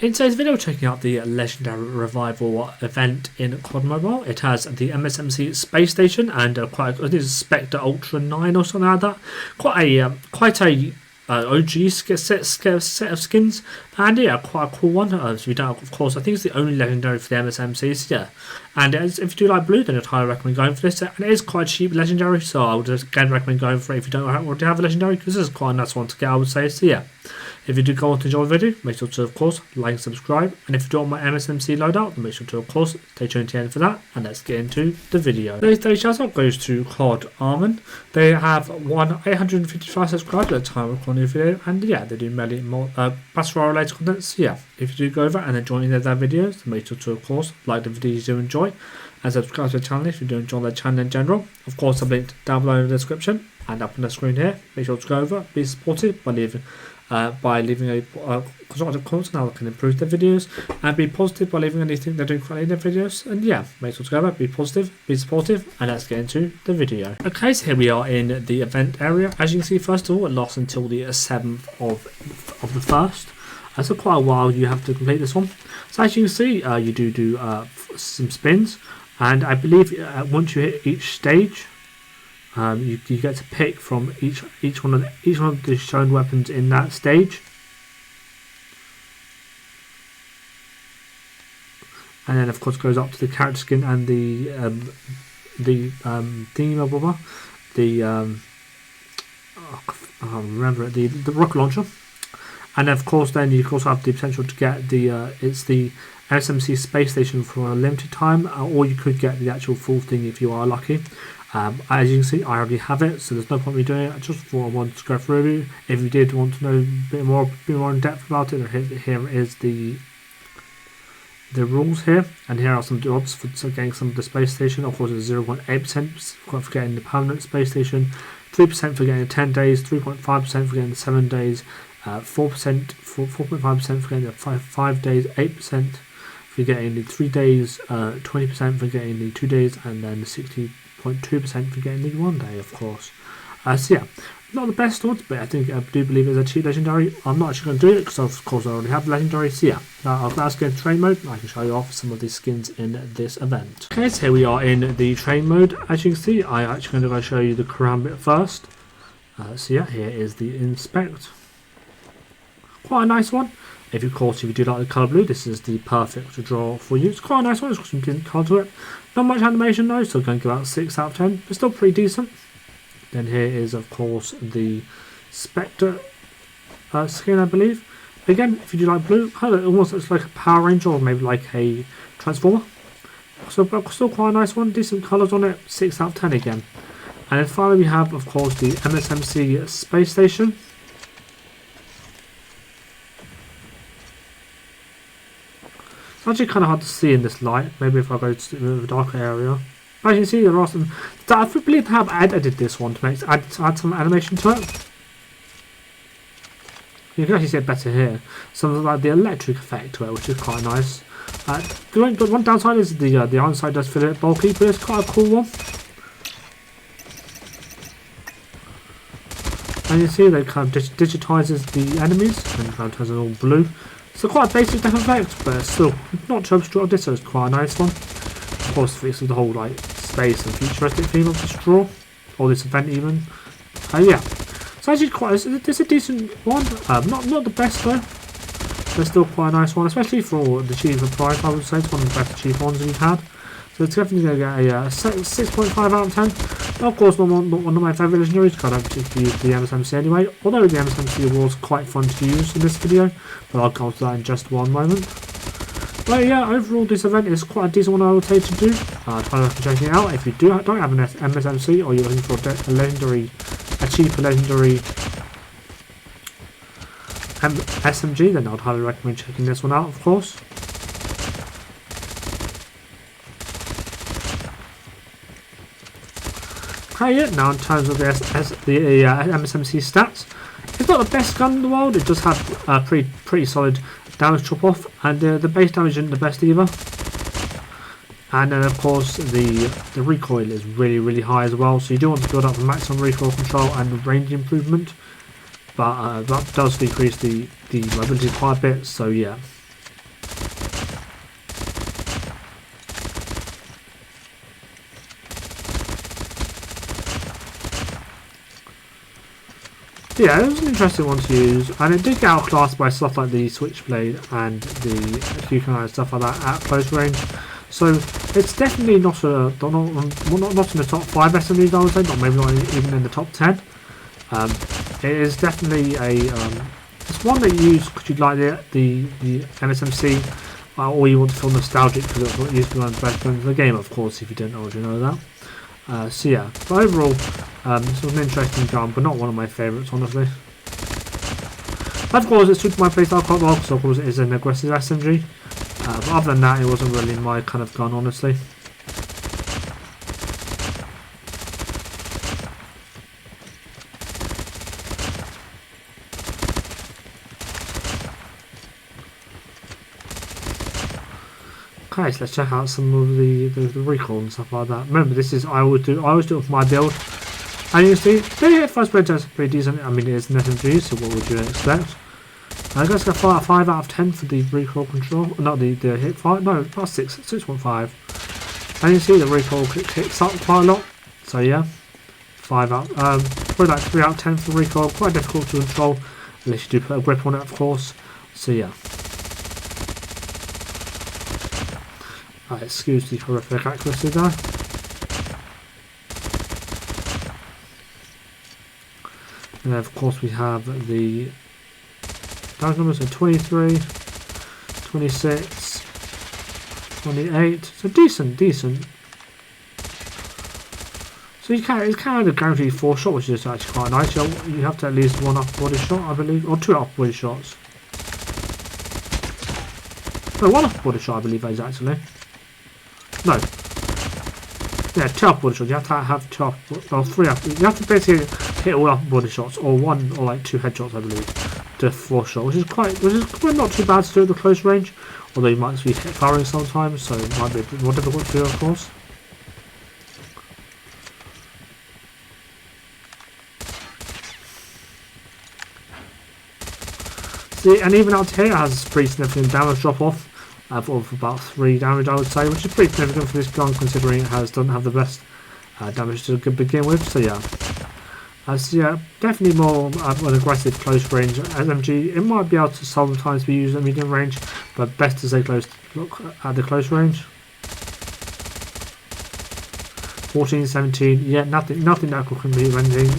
In today's video, checking out the Legendary Revival event in COD Mobile. It has the MSMC Space Station and I think it's Spectre Ultra 9 or something like that. Quite a OG set of skins, and yeah, quite a cool one. If you don't, of course, I think it's the only legendary for the MSMCs, yeah. And if you do like blue, then I'd highly recommend going for this. And it is quite a cheap legendary, so I would just again recommend going for it if you don't already have a legendary, because this is quite a nice one to get, I would say. So yeah, if you do go on to enjoy the video, make sure to, of course, like and subscribe. And if you do want my MSMC loadout, then make sure to, of course, stay tuned to the end for that. And let's get into the video. Today's shout out goes to COD Armand. They have 855 subscribers at the time of recording the video, and yeah, they do many more Battle Royale related content. So yeah, if you do go over and then join in their videos, then make sure to, of course, like the videos you do enjoy and subscribe to the channel if you do enjoy their channel in general. Of course, I've linked down below in the description and up on the screen here. Make sure to go over, be supportive by leaving a constructive comment on how they can improve their videos, and be positive by leaving anything they're doing correctly in their videos. And yeah, make sure to go over, be positive, be supportive, and let's get into the video. Okay, so here we are in the event area. As you can see, first of all, it lasts until the 7th of the 1st. So quite a while you have to complete this one. So as you can see, you do some spins, and I believe once you hit each stage, you get to pick from each one of the shown weapons in that stage, and then of course goes up to the character skin and the rocket launcher, and of course then you also have the potential to get the MSMC Space Station for a limited time, or you could get the actual full thing if you are lucky. As you can see, I already have it, so there's no point in me doing it. I just thought I wanted to go through it. If you did want to know a bit more in depth about it, here is the rules here, and here are some odds for getting some of the space station. Of course, it's 0.8% for getting the permanent space station, 3% for getting the 10 days, 3.5% for getting the 7 days, 4.5% for getting the 5 days, 8% for getting the 3 days, 20% for getting the 2 days, and then 60.2% for getting the 1 day, of course. So yeah, not the best odds, but I do believe it's a cheap legendary. I'm not actually going to do it because of course I already have legendary. So yeah, let's get into train mode and I can show you off some of these skins in this event. Okay, so here we are in the train mode. As you can see, I'm actually going to go show you the karambit first. So yeah, here is the inspect. Quite a nice one. If you do like the colour blue, this is the perfect to draw for you. It's quite a nice one, it's got some decent colour to it. Not much animation though, so I'm going to give out 6 out of 10, but still pretty decent. Then here is of course the Spectre skin, I believe. Again, if you do like blue, it almost looks like a Power Ranger or maybe like a Transformer. So still quite a nice one, decent colours on it, 6 out of 10 again. And then finally we have of course the MSMC Space Station. It's actually kind of hard to see in this light. Maybe if I go to a darker area. As you can see, there are some. I believe they have edited this one to add some animation to it. You can actually see it better here. Something like the electric effect to it, which is quite nice. The one downside is the iron side does feel a bit bulky, but it's quite a cool one. And you see that it kind of digitizes the enemies and kind of turns it all blue. So quite a basic death effect, but still not too obstructive, so it's quite a nice one. Of course, fixes the whole like space and futuristic theme of this draw, or this event even. Yeah, so actually it's a decent one. Not the best though, but still quite a nice one, especially for the cheaper price. I would say it's one of the better cheap ones we've had. So it's definitely going to get a 6.5 out of 10. Of course, not one of my favourite legendaries, because I don't particularly use the MSMC anyway. Although the MSMC was quite fun to use in this video, but I'll go to that in just one moment. But yeah, overall this event is quite a decent one I would say to do. I'd highly recommend checking it out. If you don't have an MSMC or you're looking for a cheaper legendary SMG, then I'd highly recommend checking this one out, of course. Okay, now in terms of the MSMC stats, it's not the best gun in the world. It does have a pretty solid damage chop off, and the base damage isn't the best either. And then of course the recoil is really high as well, so you do want to build up the maximum recoil control and range improvement, but that does decrease the mobility quite a bit. So yeah, So yeah, it was an interesting one to use, and it did get outclassed by stuff like the Switchblade and the Cucumber and stuff like that at close range. So it's definitely not in the top 5 SMGs, I would say, maybe not even in the top 10. It is definitely it's one that you use because you like the MSMC, or you want to feel nostalgic because it's what used to be one of the best guns in the game, of course, if you didn't already know that. So yeah, but overall, this was an interesting gun, but not one of my favourites, honestly. Of course, it suited my playstyle quite well, because of course it is an aggressive SMG. But other than that, it wasn't really my kind of gun, honestly. Okay, so let's check out some of the recoil and stuff like that. Remember, this is I always do it with my build, and you can see the first spread test is pretty decent. I mean, it is an SMG, so what would you expect? I guess I got 5 out of 10 for the recoil control, not the hip fire. No, plus 6.5. And you see the recoil kicks up quite a lot. So yeah, 5 out, probably like 3 out of 10 for recoil. Quite difficult to control unless you do put a grip on it, of course. So yeah. Excuse the horrific accuracy there. And then of course we have the damage numbers, so 23, 26, 28, so decent. So it's kind of guaranteed 4 shot, which is actually quite nice. You have to at least 1 upper body shot, I believe, or 2 upper body shots. No, 1 upper body shot, I believe that is actually. No. Yeah, 2 upper body shots. You have to have 2 or 3 upper. You have to basically hit all upper body shots, or 1 or like 2 headshots, I believe, to 4 shot, which is not too bad to do at the close range. Although you might be hit firing sometimes, so it might be a bit more difficult to do, of course. See, and even out here it has pretty significant damage drop off. Of about 3 damage, I would say, which is pretty significant for this gun considering it doesn't have the best damage to begin with. So yeah, so yeah, definitely more an aggressive close range SMG. It might be able to sometimes be used at medium range, but best to stay close. Look at the close range. 14, 17, yeah, nothing that could compete with anything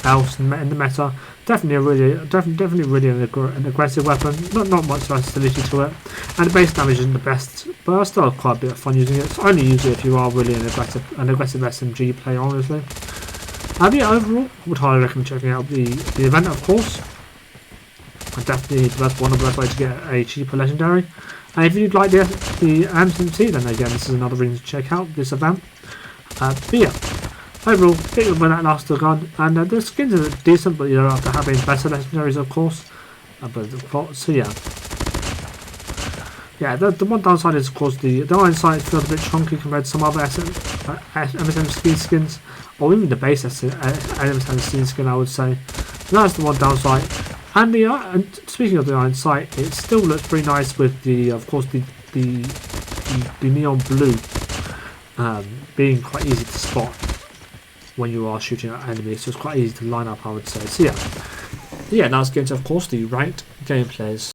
else in the meta. Definitely really an aggressive weapon. Not much versatility to it, and the base damage isn't the best, but I still have quite a bit of fun using it. So only use it if you are really an aggressive SMG player, honestly. Yeah, overall, I would highly recommend checking out the event, of course. Definitely one of the best ways to get a cheaper legendary. And if you'd like the MSMC, then again, this is another reason to check out this event. But yeah. Overall, bit of that last gun, and the skins are decent, but you don't have to have any better legendaries, of course. So yeah, the one downside is, of course, the iron sight feels a bit chunky compared to some other MSMC skins, or even the base MSMC skin, I would say. So that's the one downside. And and speaking of the iron sight, it still looks pretty nice with the, of course, the neon blue being quite easy to spot when you are shooting at enemies, so it's quite easy to line up, I would say. So yeah, now let's get into, of course, the ranked gameplays.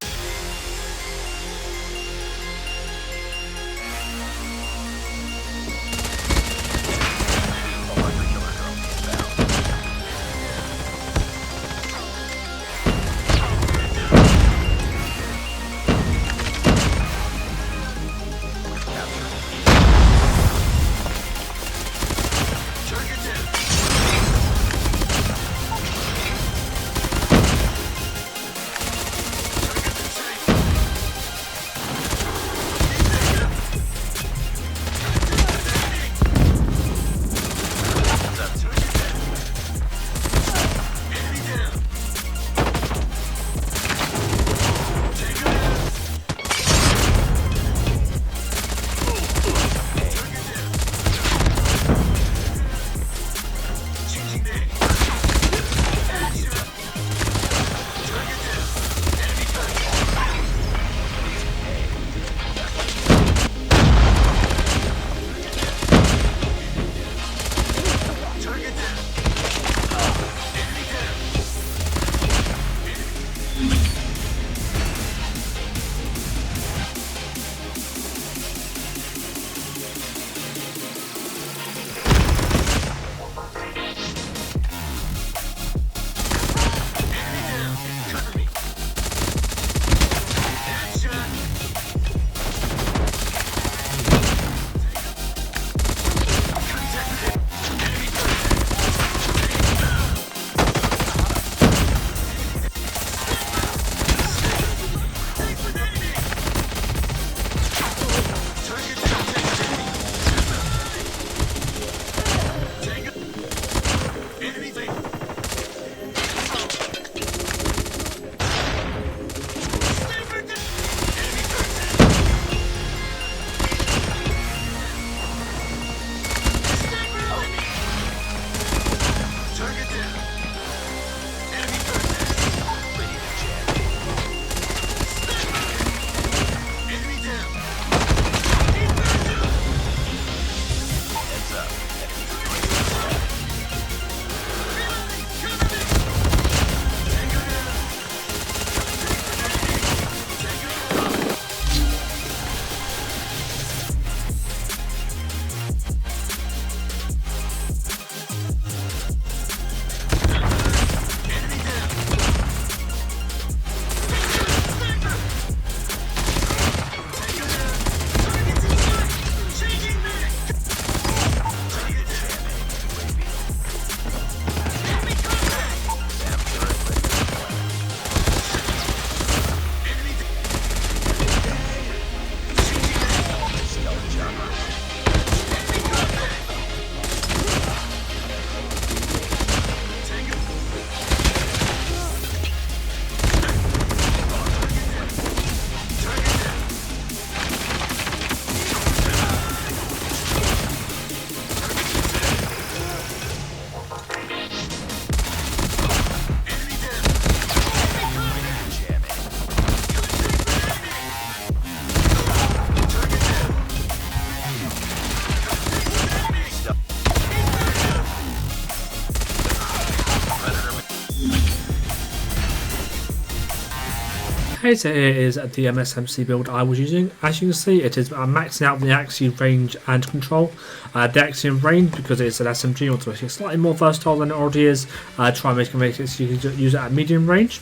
Okay, so here is the MSMC build I was using. As you can see, it is maxing out the axiom range and control. The axiom range, because it's an SMG, or to make it slightly more versatile than it already is, try and make it so you can use it at medium range.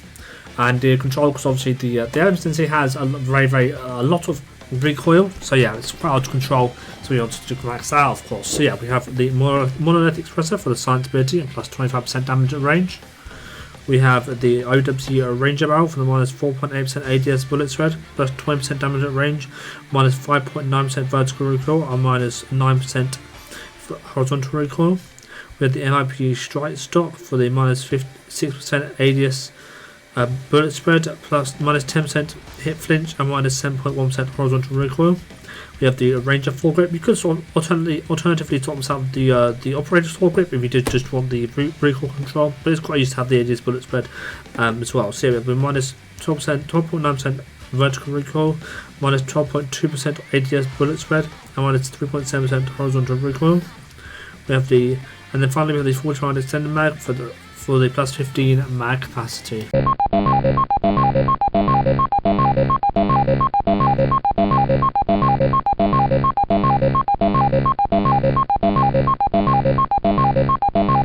And the control, because obviously the MSMC has a lot of recoil, so yeah, it's quite hard to control, so we want to max that out, of course. So yeah, we have the monolithic suppressor for the silent ability and plus 25% damage at range. We have the OWC Ranger barrel for the minus 4.8% ADS bullet spread, plus 20% damage at range, minus 5.9% vertical recoil, and minus 9% horizontal recoil. We have the NIP strike stock for the minus 6% ADS bullet spread, plus minus 10% hit flinch, and minus 7.1% horizontal recoil. We have the Ranger foregrip. You could sort of alternatively top this out the operator's foregrip if you did just want the recoil control, but it's quite used to have the ADS bullet spread as well. So yeah, we have the minus 12.9% vertical recoil, minus 12.2% ADS bullet spread, and minus 3.7% horizontal recoil. We have and then finally we have the 40 round extended mag for the plus 15 mag capacity.